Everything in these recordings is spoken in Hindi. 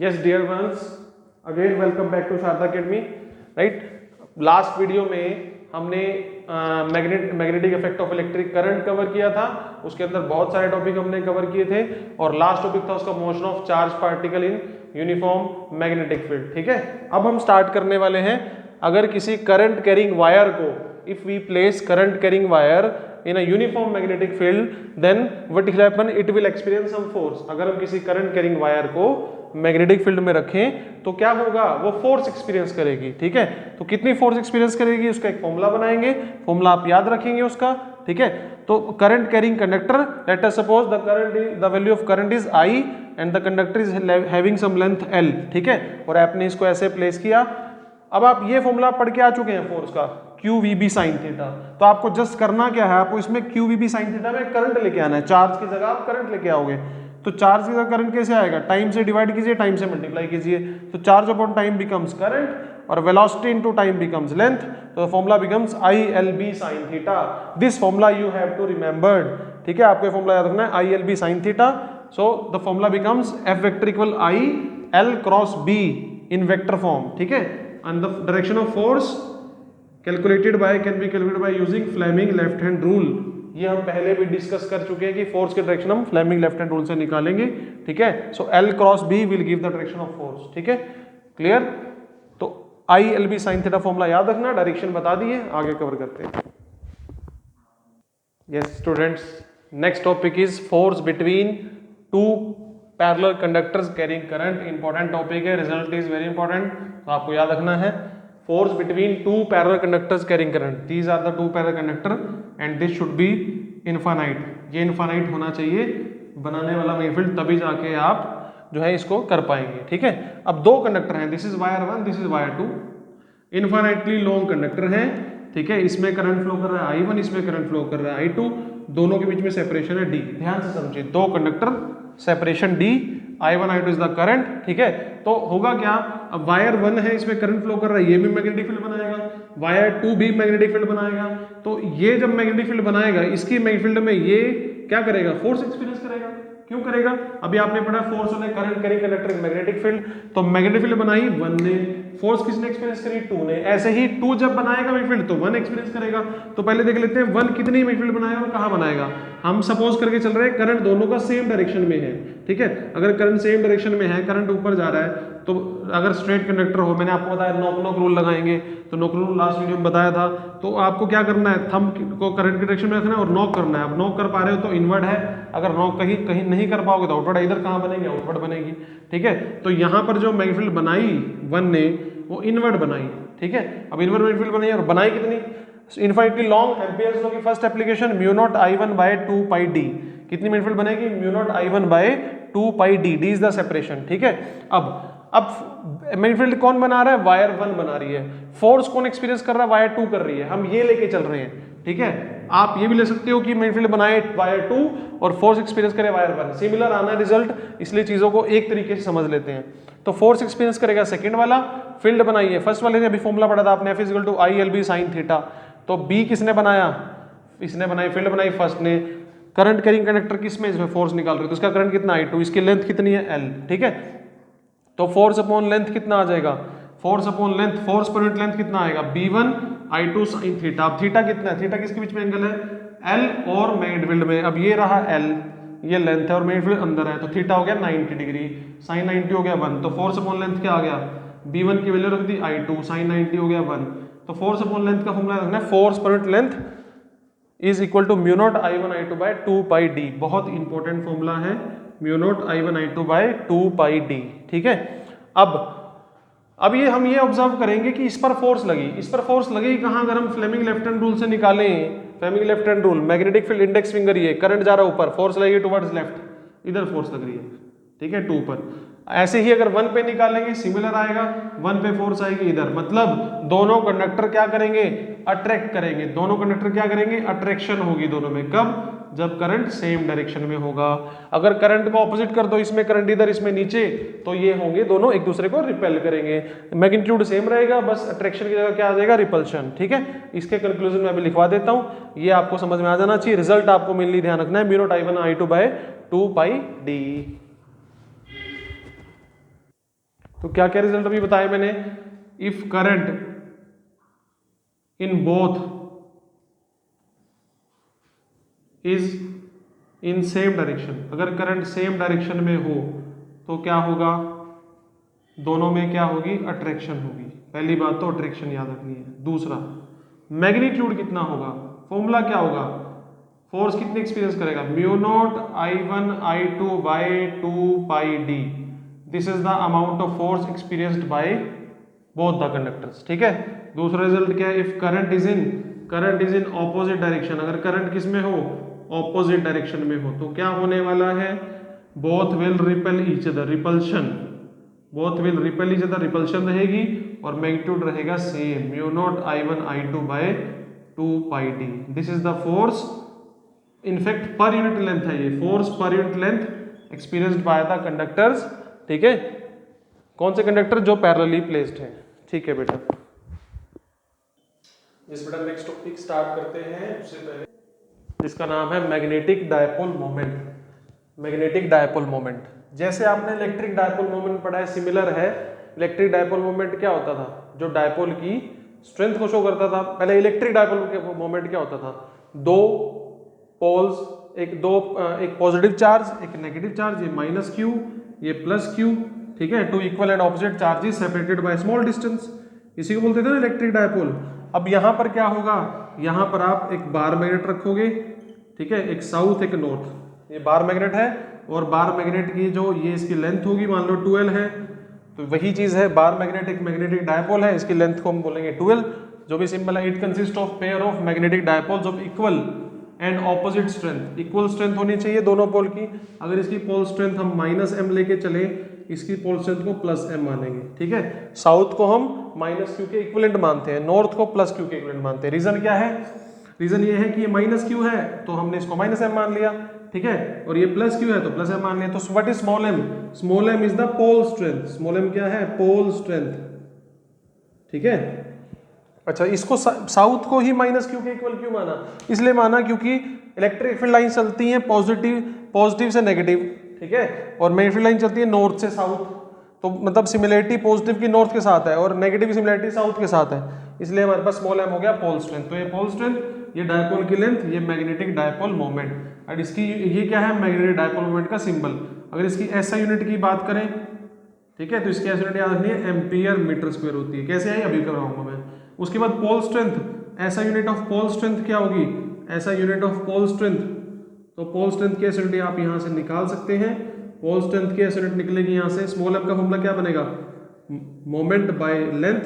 Yes, dear ones, again welcome back to Sharda Academy. Right? Last video में हमने magnetic effect of electric current cover किया था. उसके अंदर बहुत सारे टॉपिक हमने कवर किए थे और लास्ट टॉपिक था उसका motion of charge particle in uniform magnetic field. ठीक है, अब हम स्टार्ट करने वाले हैं. अगर किसी करंट कैरिंग वायर को, if we place current carrying wire in a uniform magnetic field, then what will happen? It will experience some force. अगर हम किसी करंट कैरिंग वायर को मैग्नेटिक फील्ड में रखें तो क्या होगा? वो फोर्स एक्सपीरियंस करेगी. ठीक है, तो कितनी फोर्स एक्सपीरियंस करेगी उसका एक फॉर्मूला बनाएंगे. फॉर्मूला आप याद रखेंगे उसका. ठीक है, तो current carrying conductor, let us suppose the value of current is I and the conductor is having some length L. ठीक है, और आपने इसको ऐसे प्लेस किया. अब आप ये फॉर्मूला पढ़ के आ चुके हैं फोर्स का, QVB sin थीटा. तो आपको जस्ट करना क्या है, आपको इसमें QVB sin थीटा में करंट लेके आना है. चार्ज की जगह आप करंट लेके आओगे. तो चार्ज की जगह करंट कैसे आएगा? टाइम से डिवाइड कीजिए, टाइम से मल्टीप्लाई कीजिए. तो charge upon time becomes current और velocity into time becomes length. तो formula becomes ILB sin theta. This formula you have to remembered. ठीक है, आपको फॉर्मूला याद रखना है, ILB sin theta. So the formula becomes F vector equal I L cross B in vector form. ठीक है, and the direction of force calculated by can be calculated by using Fleming left hand rule. ये हम पहले भी डिस्कस कर चुके हैं कि फोर्स की डायरेक्शन हम फ्लेमिंग लेफ्ट हैंड रूल से निकालेंगे. ठीक है, सो L cross B will give the direction of force. ठीक है, क्लियर? तो ILB sin थीटा फॉर्मूला याद रखना, डायरेक्शन बता दिए, आगे कवर करते हैं. Yes students, next topic is force between two parallel conductors carrying current. Important topic है, रिजल्ट इज वेरी इंपॉर्टेंट. तो आपको याद रखना है, force between two parallel conductors carrying current. These are the two parallel conductor and this should be infinite. ये इनफाइनाइट होना चाहिए बनाने वाला मैग्नेटिक फील्ड, तभी जाके आप जो है इसको कर पाएंगे. ठीक है, अब दो कंडक्टर हैं, this is wire 1, this is wire 2. Infinitely long conductor हैं. ठीक है, इसमें करंट फ्लो कर रहा है I1, इसमें करंट फ्लो कर रहा है I2. दोनों के बीच में सेपरेशन है D. ध्यान से समझिए, दो conductor, separation D, I1 I2 is the current. ठीक है, तो होगा क्या? अब वायर 1 है, इसमें करंट फ्लो कर रहा है, ये भी मैग्नेटिक फील्ड बनाएगा. वायर 2 भी मैग्नेटिक फील्ड बनाएगा. तो ये जब मैग्नेटिक फील्ड बनाएगा, इसकी मैग्नेटिक फील्ड में ये क्या करेगा? फोर्स एक्सपीरियंस करेगा. क्यों करेगा? अभी आपने पढ़ा फोर्स होने current carrying conductor in magnetic field. तो मैग्नेटिक फील्ड बनाई 1 ने, फोर्स किसने एक्सपीरियंस करी? 2 ने. ऐसे ही 2 जब बनाएगा मैग्नेटिक फील्ड तो 1 एक्सपीरियंस करेगा. तो पहले देख लेते हैं 1 कितनी मैग्नेटिक फील्ड बनाएगा और कहां बनाएगा. हम सपोज करके चल रहे हैं करंट दोनों का सेम डायरेक्शन में है. ठीक है, अगर करंट सेम डायरेक्शन में है, करंट ऊपर जा रहा है, तो अगर स्ट्रेट कंडक्टर हो, मैंने आपको बताया नॉक रूल लगाएंगे. तो नॉक रूल लास्ट वीडियो में बताया था. तो आपको क्या करना है, थंब को करंट की डायरेक्शन में रखना है और नॉक करना है. अब नॉक कर पा रहे हो तो इनवर्ड है, अगर नॉक कहीं नहीं कर पाओगे तो आउटवर्ड. इधर कहां बनेगी? आउटवर्ड बनेगी. ठीक है, तो यहां पर जो मैग्नेटिक फील्ड बनाई 1 ने, वो इनवर्ड बनाई. ठीक है, अब इनवर्ड मैग्नेटिक फील्ड बनाई और बनाई कितनी? Infinitely long. एम्पियर्स लॉ की first application mu naught I1 by 2 pi D. कितनी मैग्नेटिक फील्ड बनेगी? Mu naught I1 by 2 pi D. D is the separation. ठीक है, अब मैग्नेटिक फील्ड कौन बना रहा है? वायर 1 बना रही है. फोर्स कौन एक्सपीरियंस कर रहा है? वायर 2 कर रही है. हम ये लेके चल रहे हैं. ठीक है, आप ये भी ले सकते हो कि मैग्नेटिक फील्ड बनाए वायर 2 और फोर्स एक्सपीरियंस करे वायर 1. सिमिलर आना है रिजल्ट, इसलिए चीजों को एक तरीके से समझ लेते हैं. तो फोर्स एक्सपीरियंस करेगा सेकंड वाला, फील्ड बनाई है फर्स्ट वाले ने. अभी फॉर्मूला पढ़ा था आपने, F equal to ILB sin theta. तो B किसने बनाया? इसने बनाई, फील्ड बनाई फर्स्ट ने. करंट कैरिंग कंडक्टर किसमें? इसमें फोर्स निकाल रहे हो, तो इसका करंट कितना? I2. इसकी लेंथ कितनी है? L. ठीक है, तो फोर्स अपॉन लेंथ कितना आ जाएगा? Force upon length, force per unit length कितना आएगा? B1 I2 sin theta. अब थीटा कितना है? थीटा किसके बीच में एंगल है? L और मैग्नेटिक फील्ड में. अब ये रहा L, ये लेंथ है और मैग्नेटिक फील्ड अंदर है, तो थीटा हो गया 90 डिग्री. sin 90 हो गया 1. तो फोर्स अपॉन लेंथ क्या आ गया? B1 की वैल्यू रख दी I2, sin 90 हो गया 1. तो फोर्स अपॉन लेंथ का फॉर्मूला रखना है, force per unit length is equal to mu naught I1 I2 by 2 pi D. बहुत इंपॉर्टेंट फॉर्मूला है, mu naught I1 I2 by 2 pi D. ठीक है, अब ये हम ये ऑब्जर्व करेंगे कि इस पर फोर्स लगी. इस पर फोर्स लगेगी कहां? अगर हम फ्लेमिंग लेफ्ट हैंड रूल से निकालें, Fleming left hand rule, magnetic field index finger, ये करंट जा रहा है ऊपर, फोर्स लगेगी टुवर्ड्स लेफ्ट, इधर फोर्स लग रही है. ठीक है, 2 पर. ऐसे ही अगर 1 पे निकालेंगे सिमिलर आएगा, 1 पे फोर्स आएगी इधर. मतलब दोनों कंडक्टर क्या करेंगे? अट्रैक्ट करेंगे. दोनों कंडक्टर क्या करेंगे? अट्रैक्शन होगी दोनों में. कब? जब करंट सेम डायरेक्शन में होगा. अगर करंट को ऑपोजिट कर दो, इसमें करंट इधर, इसमें नीचे, तो ये होंगे दोनों एक दूसरे को रिपेल करेंगे. मैग्नीट्यूड सेम रहेगा, बस अट्रैक्शन की जगह क्या आ जाएगा? रिपल्शन. ठीक है, इसके कंक्लूजन में अभी लिखवा देता हूं, ये आपको समझ में आ जाना चाहिए. रिजल्ट आपको मेनली ध्यान रखना है, mu naught I1 I2 by 2 pi D. तो क्या क्या रिजल्ट अभी बताए मैंने, if current in both is in same direction, अगर करंट सेम डायरेक्शन में हो तो क्या होगा, दोनों में क्या होगी, अट्रैक्शन होगी। पहली बात तो अट्रैक्शन याद रखनी है। दूसरा, मैग्नीट्यूड कितना होगा, फॉर्मूला क्या होगा, फोर्स कितनी एक्सपीरियंस करेगा, mu naught I1 I2 by 2 pi D, this is the amount of force experienced by both the conductors. ठीक है। दूसरा रिजल्ट क्या है, if current is in opposite direction, अगर करंट किस में हो, ऑपोजिट डायरेक्शन में हो, तो क्या होने वाला है, both will repel each other, repulsion, both will repel each other, repulsion रहेगी और मैग्नीट्यूड रहेगा same, mu naught I1 I2 by 2 pi D. This is the force, in fact per unit length है ये, force per unit length experienced by the conductors. ठीक है, कौन से कंडक्टर, जो पैरेलली प्लेस्ड है। ठीक है बेटा, इस बेटा नेक्स्ट टॉपिक स्टार्ट करते हैं। उससे पहले जिसका नाम है magnetic dipole moment. Magnetic dipole moment, जैसे आपने इलेक्ट्रिक डायपोल मोमेंट पढ़ा है, सिमिलर है। इलेक्ट्रिक डायपोल मोमेंट क्या होता था, जो डायपोल की स्ट्रेंथ को शो करता था। पहले इलेक्ट्रिक डायपोल मोमेंट क्या होता था, दो पोल्स, एक पॉजिटिव चार्ज एक नेगेटिव चार्ज, ये माइनस क्यू ये प्लस क्यू, ठीक है, two equal and opposite charges separated by small distance, इसी को बोलते थे ना इलेक्ट्रिक डायपोल। अब यहाँ पर क्या होगा, यहाँ पर आप एक बार मैग्नेट रखोगे, ठीक है, एक साउथ एक नॉर्थ, ये बार मैग्नेट है, और बार मैग्नेट की जो ये इसकी लेंथ होगी मान लो 12 है, तो वही चीज है, बार मैग्नेट एक मैग्नेटिक डायपोल है, इसकी लेंथ को हम बोलेंगे 12, जो भी सिंबल है। It consist of pair of magnetic dipoles of equal and opposite strength, equal strength होनी चाहिए दोनों पोल की। अगर इसकी पोल स्ट्रेंथ हम -m लेके चले, इसकी पोल स्ट्रेंथ को +m मानेंगे। ठीक है, साउथ को हम -q के इक्विवेलेंट मानते हैं, नॉर्थ को +q के इक्विवेलेंट मानते हैं। रीजन क्या है, रीजन ये है कि ये -q है तो हमने इसको -m मान लिया, ठीक है, और ये +q है तो +m मान लिया। तो what is small m, small m is the pole strength, small m क्या है, पोल स्ट्रेंथ। ठीक है, अच्छा, इसको साउथ को ही -q के इक्वल क्यों माना, इसलिए माना क्योंकि इलेक्ट्रिक फील्ड लाइन चलती है पॉजिटिव से नेगेटिव, ठीक है, और मैग्नेटिक फील्ड लाइन चलती है नॉर्थ से साउथ, तो मतलब सिमिलरिटी पॉजिटिव की नॉर्थ के साथ है और नेगेटिव की सिमिलरिटी साउथ के साथ है, इसलिए हमारे पास स्मॉल m हो गया पोल स्ट्रेंथ। तो ये पोल स्ट्रेंथ, ये डायपोल की लेंथ, ये मैग्नेटिक डायपोल मोमेंट, और इसकी ये क्या है, मैग्नेटिक डायपोल मोमेंट का सिंबल। अगर इसकी ऐसा यूनिट की बात करें, ठीक है, तो इसकी ऐसा यूनिट याद रखनी है, एम्पियर मीटर स्क्वायर होती है। कैसे आई अभी कराऊंगा मैं। उसके बाद पोल स्ट्रेंथ, ऐसा यूनिट ऑफ पोल स्ट्रेंथ क्या होगी, ऐसा यूनिट ऑफ पोल स्ट्रेंथ, तो पोल स्ट्रेंथ की यूनिट आप यहां से निकाल सकते हैं। पोल स्ट्रेंथ की यूनिट निकलेगी यहां से, स्मॉल m का फॉर्मूला क्या बनेगा, मोमेंट बाय लेंथ,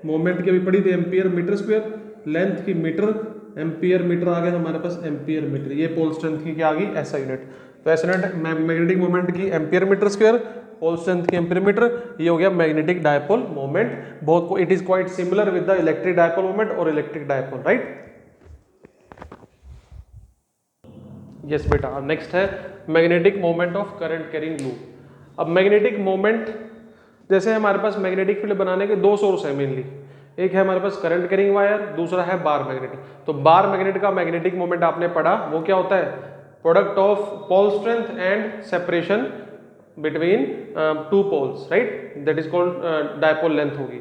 मोमेंट की अभी पढ़ी थी एम्पियर मीटर स्क्वायर, लेंथ की मीटर, एम्पियर मीटर आ गया हमारे पास, एम्पियर मीटर, ये पोल स्ट्रेंथ की क्या आ गई, ऐसा यूनिट। तो ऐसा यूनिट मैग्नेटिक मोमेंट की ampere metre square, pole strength की एम्पियर मीटर, ये हो गया मैग्नेटिक डायपोल मोमेंट। बहुत को it is quite similar with the electric dipole moment और इलेक्ट्रिक डायपोल, राइट। यस बेटा, अब नेक्स्ट है magnetic moment of current carrying loop. अब मैग्नेटिक मोमेंट, जैसे हमारे पास मैग्नेटिक फील्ड बनाने के दो सोर्स है मेनली, एक है हमारे पास करंट कैरिंग वायर, दूसरा है बार मैग्नेट। तो बार मैग्नेट का मैग्नेटिक मोमेंट आपने पढ़ा, वो क्या होता है, product of pole strength and separation between two poles, right, that is called dipole length होगी।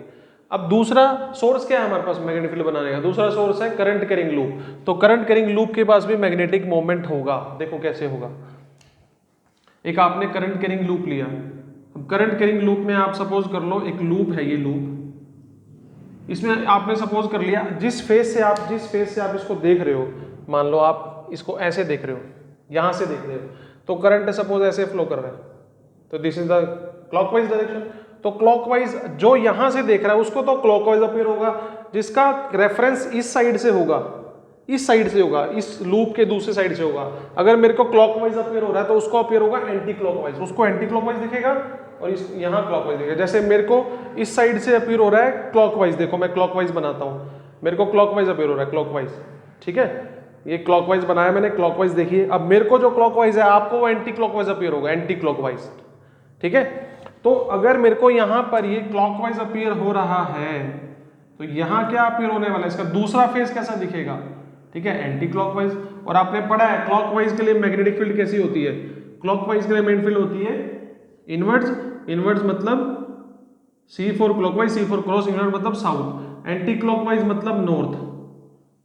अब दूसरा सोर्स क्या है हमारे पास मैग्नेटिक फील्ड बनाने का, दूसरा सोर्स है करंट कैरिंग लूप। तो करंट कैरिंग लूप के पास भी मैग्नेटिक मोमेंट होगा। देखो कैसे होगा, एक आपने करंट कैरिंग लूप लिया, अब करंट कैरिंग लूप में आप सपोज कर लो एक लूप है, ये लूप, इसमें आपने सपोज कर लिया जिस फेज से आप इसको देख रहे हो, मान लो आप इसको ऐसे देख रहे हो, यहां से देख रहे हो, तो करंट सपोज ऐसे फ्लो कर रहा है, तो this is the clockwise direction. तो क्लॉकवाइज जो यहां से देख रहा है उसको तो क्लॉकवाइज अपीयर होगा, जिसका रेफरेंस इस साइड से होगा, इस साइड से होगा, इस लूप के दूसरे साइड से होगा। अगर मेरे को क्लॉकवाइज अपीयर हो रहा है तो उसको अपीयर होगा एंटी क्लॉकवाइज, उसको एंटी क्लॉकवाइज दिखेगा और इस यहाँ क्लॉकवाइज दिखेगा। जैसे मेरे को इस साइड से अपीयर हो रहा है क्लॉकवाइज, देखो मैं क्लॉकवाइज बनाता हूँ, मेरे को क्लॉकवाइज अपीयर हो रहा है, क्लॉकवाइज, ठीक है, ये क्लॉकवाइज बनाया मैंने, क्लॉकवाइज देखिए। अब मेरे को जो क्लॉकवाइज है आपको वो एंटी क्लॉकवाइज अपीयर होगा, एंटी क्लॉकवाइज, ठीक है। तो अगर मेरे को यहाँ पर ये क्लॉकवाइज अपीयर हो रहा है तो यहाँ क्या अपीयर होने वाला है, इसका दूसरा फेज कैसा दिखेगा, ठीक है, एंटी क्लॉकवाइज। और आपने पढ़ा है क्लॉकवाइज के लिए मैग्नेटिक फील्ड कैसी होती है, क्लॉकवाइज के लिए मैग्नेटिक फील्ड होती है इनवर्ड्स, इनवर्ड्स मतलब C for clockwise, C for cross invert मतलब साउथ, एंटी क्लॉकवाइज मतलब नॉर्थ।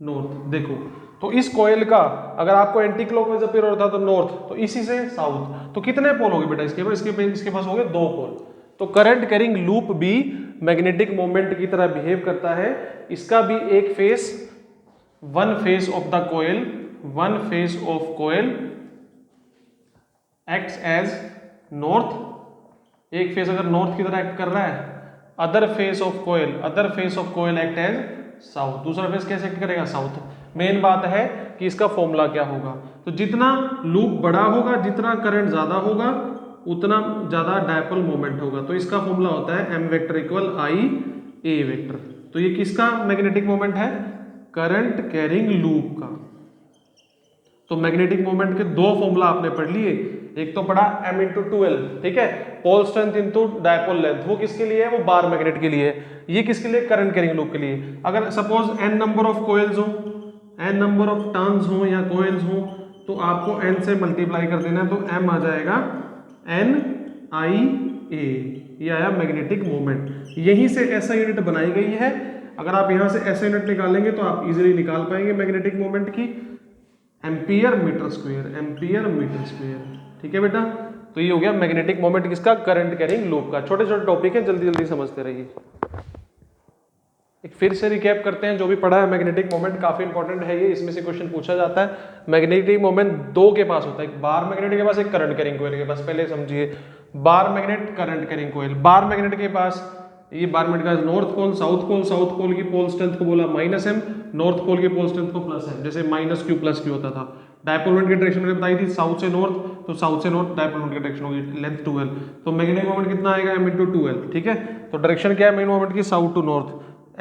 नॉर्थ देखो, तो इस कॉइल का अगर आपको एंटी क्लॉकवाइज अपीयर होता है तो नॉर्थ, तो इसी से साउथ, तो कितने पोल हो गए बेटा इसके पास? इसके पास हो गए 2 पोल। तो करंट कैरिंग लूप भी मैग्नेटिक मोमेंट की तरह बिहेव करता है। इसका भी एक face, one face of the coil, one face of coil acts as north, एक फेस अगर नॉर्थ की तरह एक्ट कर रहा है, other face of coil act as south, दूसरा फेस कैसे एक्ट करेगा? साउथ। मेन बात है कि इसका फॉर्मूला क्या होगा, तो जितना लूप बड़ा होगा, जितना करंट ज्यादा होगा, उतना ज्यादा डायपोल मोमेंट होगा। तो इसका फॉर्मूला होता है m vector equal I A vector. तो ये किसका मैग्नेटिक मोमेंट है? करंट कैरिंग लूप का। तो मैग्नेटिक मोमेंट के 2 फॉर्मूला आपने पढ़ लिए, एक तो पढ़ा m इंटू 2l, ठीक है, pole strength into dipole length, वो किसके लिए है? वो बार मैग्नेट के लिए है। ये किसके लिए? करंट कैरिंग लूप के लिए। अगर suppose n number of coils हो, n नंबर ऑफ टर्न्स हो या कोयल्स हो, तो आपको n से मल्टीप्लाई कर देना है, तो m आ जाएगा n I A, ये आया मैग्नेटिक मोमेंट। यहीं से ऐसा यूनिट बनाई गई है। अगर आप यहां से ऐसा यूनिट निकालेंगे तो आप इजीली निकाल पाएंगे मैग्नेटिक मोमेंट की, ampere metre square, ampere metre square, ठीक है बेटा। तो ये हो गया मैग्नेटिक मोमेंट किसका? करंट कैरिंग लूप का। छोटे छोटे टॉपिक है, जल्दी जल्दी समझते रहिए। एक फिर से रिकैप करते हैं जो भी पढ़ा है। मैग्नेटिक मोमेंट काफी इंपॉर्टेंट है ये, इसमें से क्वेश्चन पूछा जाता है। मैग्नेटिक मोमेंट 2 के पास होता है, एक बार मैग्नेट के पास, एक करंट कैरिंग कॉइल के पास। पहले समझिए, bar magnet, current carrying coil. Bar magnet के पास, ये बार मैग्नेट का north pole, south pole, south pole की पोल स्ट्रेंथ को बोला -m, नॉर्थ पोल की पोल स्ट्रेंथ को +m, जैसे -q+q होता था। डायपोल मोमेंट की डायरेक्शन मैंने बताई थी, साउथ से नॉर्थ, तो साउथ से नॉर्थ डायपोल मोमेंट की डायरेक्शन होगी, लेंथ 2l, तो मैग्नेटिक मोमेंट कितना आएगा? m × 2l, ठीक है। तो डायरेक्शन क्या है मैग्नेटिक मोमेंट की? South to north.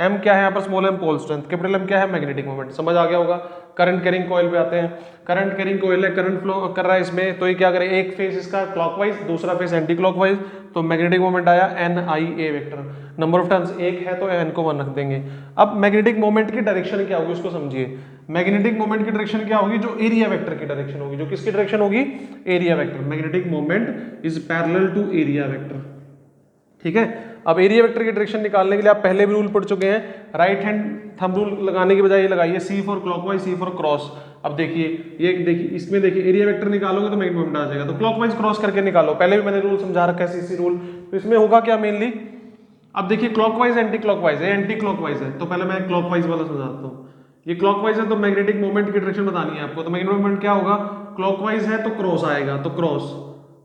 m क्या है यहाँ पर? Small m pole strength, capital M क्या है? Magnetic moment. समझ आ गया होगा। करंट कैरिंग कॉइल पे आते हैं। करंट कैरिंग कॉइल है, करंट फ्लो कर रहा है इसमें, तो ये क्या करे? एक फेस इसका क्लॉकवाइज, दूसरा फेस एंटी क्लॉकवाइज, तो मैग्नेटिक मोमेंट आया NIA vector. Number of turns 1 है तो n को 1 रख देंगे। अब मैग्नेटिक मोमेंट की डायरेक्शन क्या होगी उसको समझिए। मैग्नेटिक मोमेंट की डायरेक्शन क्या होगी? जो एरिया वेक्टर की डायरेक्शन होगी। जो किसकी डायरेक्शन होगी? Area vector. Magnetic moment is parallel to area vector, ठीक है। अब एरिया वेक्टर की डायरेक्शन निकालने के लिए आप पहले भी रूल पढ़ चुके हैं, राइट हैंड थंब रूल लगाने के बजाय ये लगाइए, C for clockwise, C for cross. अब देखिए, ये देखिए, इसमें देखिए एरिया वेक्टर निकालोगे तो मैग्नेटिक मोमेंट आ जाएगा, तो क्लॉकवाइज क्रॉस करके निकालो। पहले भी मैंने रूल समझा रखा है, CC रूल। तो इसमें होगा क्या मेनली? अब देखिए, क्लॉकवाइज एंटी क्लॉकवाइज है, एंटी क्लॉकवाइज है, तो पहले मैं क्लॉकवाइज वाला समझाता हूँ। ये क्लॉकवाइज है तो मैग्नेटिक मोमेंट की डायरेक्शन बतानी है आपको। तो मैग्नेटिक मोमेंट क्या होगा? क्लॉकवाइज है तो क्रॉस आएगा, तो क्रॉस,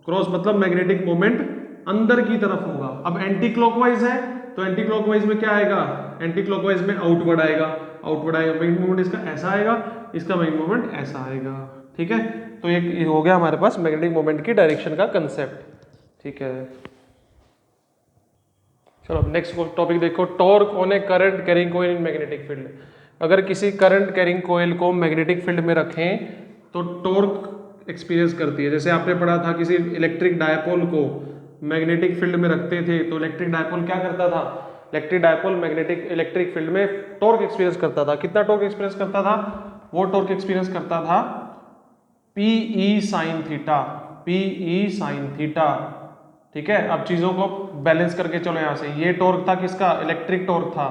क्रॉस मतलब मैग्नेटिक मोमेंट अंदर की तरफ होगा। अब एंटी क्लॉकवाइज है तो एंटी क्लॉकवाइज में क्या आएगा? एंटी क्लॉकवाइज में आउटवर्ड आएगा, आउटवर्ड आएगा। मैग्नेटिक मोमेंट इसका ऐसा आएगा, इसका मैग्नेटिक मोमेंट ऐसा आएगा, ठीक है। तो ये हो गया हमारे पास मैग्नेटिक मोमेंट की डायरेक्शन का कंसेप्ट, ठीक है। चलो नेक्स्ट टॉपिक देखो, torque on A current carrying coil in magnetic field. अगर किसी करंट कैरिंग कॉइल को मैग्नेटिक फील्ड में रखें तो टॉर्क एक्सपीरियंस करती है। जैसे आपने पढ़ा था, किसी इलेक्ट्रिक डायपोल को मैग्नेटिक फील्ड में रखते थे तो इलेक्ट्रिक डायपोल क्या करता था? Electric dipole magnetic electric field में टॉर्क एक्सपीरियंस करता था। कितना टॉर्क एक्सपीरियंस करता था? वो टॉर्क एक्सपीरियंस करता था PE sin theta, PE sin theta, ठीक है। अब चीजों को बैलेंस करके चलो यहाँ से। ये टॉर्क था किसका? इलेक्ट्रिक टॉर्क था।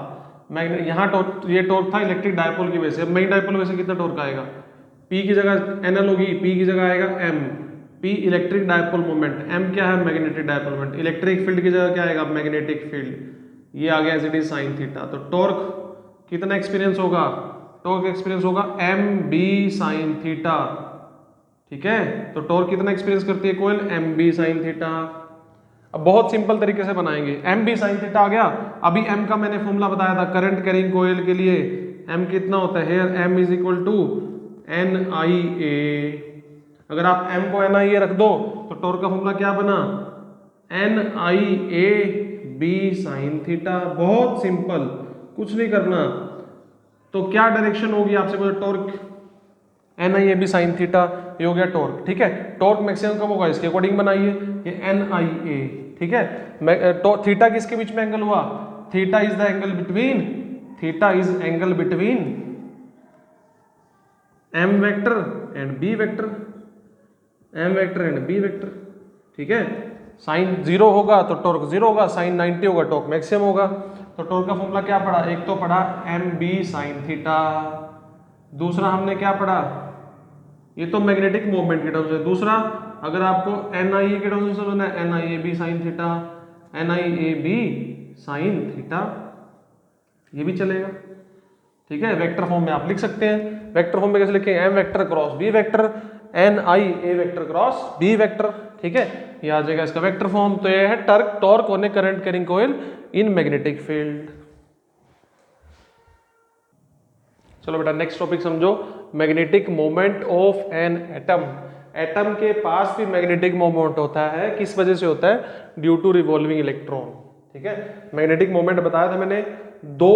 यहाँ ये टॉर्क था इलेक्ट्रिक डायपोल की वजह से। अब मैग्नेटिक डायपोल की वजह से कितना टॉर्क आएगा? P की जगह NL होगी, P की जगह आएगा M, P electric dipole moment, M क्या है? Magnetic dipole moment. Electric field की जगह क्या आएगा? Magnetic field. ये आ गया as it is sine theta. तो टॉर्क कितना एक्सपीरियंस होगा? टॉर्क एक्सपीरियंस होगा MB sin थीटा, ठीक है। तो टॉर्क कितना एक्सपीरियंस करती है कॉइल? MB sin theta. अब बहुत सिंपल तरीके से बनाएंगे। MB sin थीटा आ गया। अभी M का मैंने फॉर्मूला बताया था करंट कैरिंग कॉइल के लिए। M कितना होता है? Here M is equal to NIA। अगर आप M को NIA रख दो तो टॉर्क का फॉर्मूला क्या बना? NIA B sin theta. बहुत सिंपल, कुछ नहीं करना। तो क्या डायरेक्शन होगी आपसे बोले? Torque NIA B sin theta, ये हो गया टॉर्क, ठीक है। टॉर्क मैक्सिमम कब होगा? इसके अकॉर्डिंग बनाइए, ये NIA, ठीक है। थीटा किसके बीच में एंगल हुआ? Theta is the angle between, theta is angle between M vector and B vector, M vector and B vector, ठीक है। साइन 0 होगा तो टॉर्क 0 होगा, साइन 90 होगा टॉर्क मैक्सिमम होगा। तो टॉर्क का फॉर्मूला क्या पढ़ा, एक तो पढ़ा एम बी साइन थीटा, दूसरा हमने क्या पढ़ा, ये तो मैग्नेटिक मोमेंट के टर्म्स है, दूसरा अगर आपको एन आई ए के टर्म्स में समझना है N I A B sine theta, N I A B sine theta, ये भी चलेगा। ठीक है, वेक्टर फॉर्म में आप लिख सकते हैं। वेक्टर फॉर्म में कैसे लिखेंगे, M vector cross B vector, N I A vector cross B vector. ठीक है, ये आ जाएगा इसका वेक्टर फॉर्म। तो ये है torque on A current carrying coil in magnetic field. चलो बेटा नेक्स्ट टॉपिक समझो, magnetic moment of an atom. Atom के पास भी मैग्नेटिक मोमेंट होता है, किस वजह से होता है, ड्यू टू रिवॉल्विंग इलेक्ट्रॉन। ठीक है, मैग्नेटिक मोमेंट बताया था मैंने, दो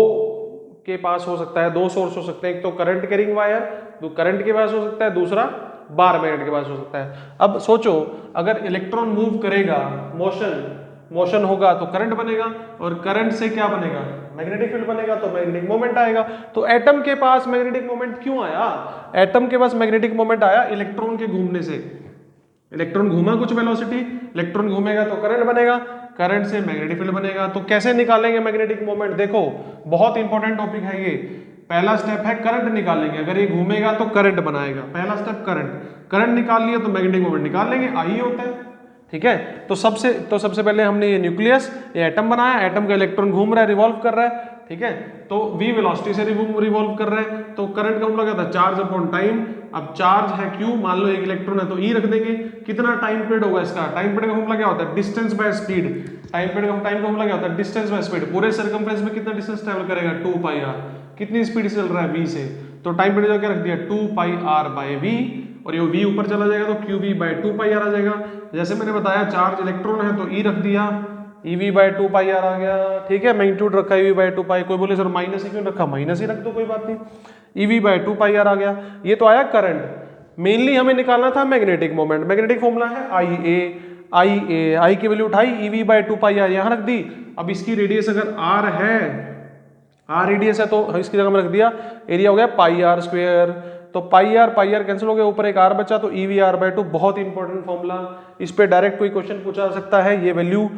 के पास हो सकता है, दो सोर्स हो सकते हैं, एक तो करंट कैरिंग वायर, तो करंट के पास हो सकता है, दूसरा बार मैग्नेट के पास हो सकता है। अब सोचो अगर इलेक्ट्रॉन मूव करेगा, मोशन होगा तो करंट बनेगा, और करंट से क्या बनेगा, मैग्नेटिक फील्ड बनेगा, तो मैग्नेटिक मोमेंट आएगा। तो एटम के पास मैग्नेटिक मोमेंट क्यों आया, एटम के पास मैग्नेटिक मोमेंट आया इलेक्ट्रॉन के घूमने से। इलेक्ट्रॉन घूमा कुछ वेलोसिटी, इलेक्ट्रॉन घूमेगा तो करंट बनेगा, करंट से मैग्नेटिक फील्ड बनेगा। तो कैसे निकालेंगे मैग्नेटिक मोमेंट, देखो बहुत इंपॉर्टेंट टॉपिक है ये। पहला स्टेप है करंट निकालेंगे, अगर ये घूमेगा तो करंट बनाएगा, पहला स्टेप करंट निकाल लिया तो मैग्नेटिक मोमेंट निकाल लेंगे, आई होता है। ठीक है, तो सबसे पहले हमने ये न्यूक्लियस, ये एटम बनाया, एटम का इलेक्ट्रॉन घूम रहा है, रिवॉल्व कर रहा है। ठीक है, तो v वेलोसिटी से रिवॉल्व कर रहा है, तो करंट का फॉर्मूला क्या था, चार्ज अपॉन टाइम। अब चार्ज है q, मान लो एक इलेक्ट्रॉन है तो e रख देंगे। कितना टाइम पीरियड होगा इसका, टाइम पीरियड का फॉर्मूला क्या होता है, distance by speed. Time period का फॉर्मूला क्या होता है, डिस्टेंस बाय स्पीड। पूरे सर्कमफ्रेंस में कितना डिस्टेंस ट्रैवल करेगा, 2 पाई r। कितनी स्पीड से चल रहा है, v से, तो टाइम पीरियड क्या रख दिया, 2 पाई r बाय v, और ये v ऊपर चला जाएगा तो qv बाय 2 पाई r आ जाएगा। जैसे मैंने बताया चार्ज इलेक्ट्रॉन है तो e रख दिया, ev बाय 2 पाई r आ गया। ठीक है, मैग्नीट्यूड रखा ev बाय 2 पाई, कोई बोले सर माइनस ही क्यों रखा, माइनस ही रख दो कोई बात नहीं, ev बाय 2 पाई r आ गया। ये तो आया करंट। मेनली हमें निकालना था मैग्नेटिक मोमेंट। मैग्नेटिक फॉर्मूला है आई की वैल्यू उठाई, ev बाय 2 पाई r यहां रख दी। अब इसकी रेडियस अगर r है, r रेडियस है तो इसकी जगह में रख दिया, एरिया हो गया पाई r स्क्वायर। तो पाई आर कैंसिल हो गया, ऊपर एक r बचा, तो ev r बाय 2 बहुत इंपॉर्टेंट फॉर्मूला। इस पे डायरेक्ट कोई क्वेश्चन पूछा जा सकता है, ये वैल्यू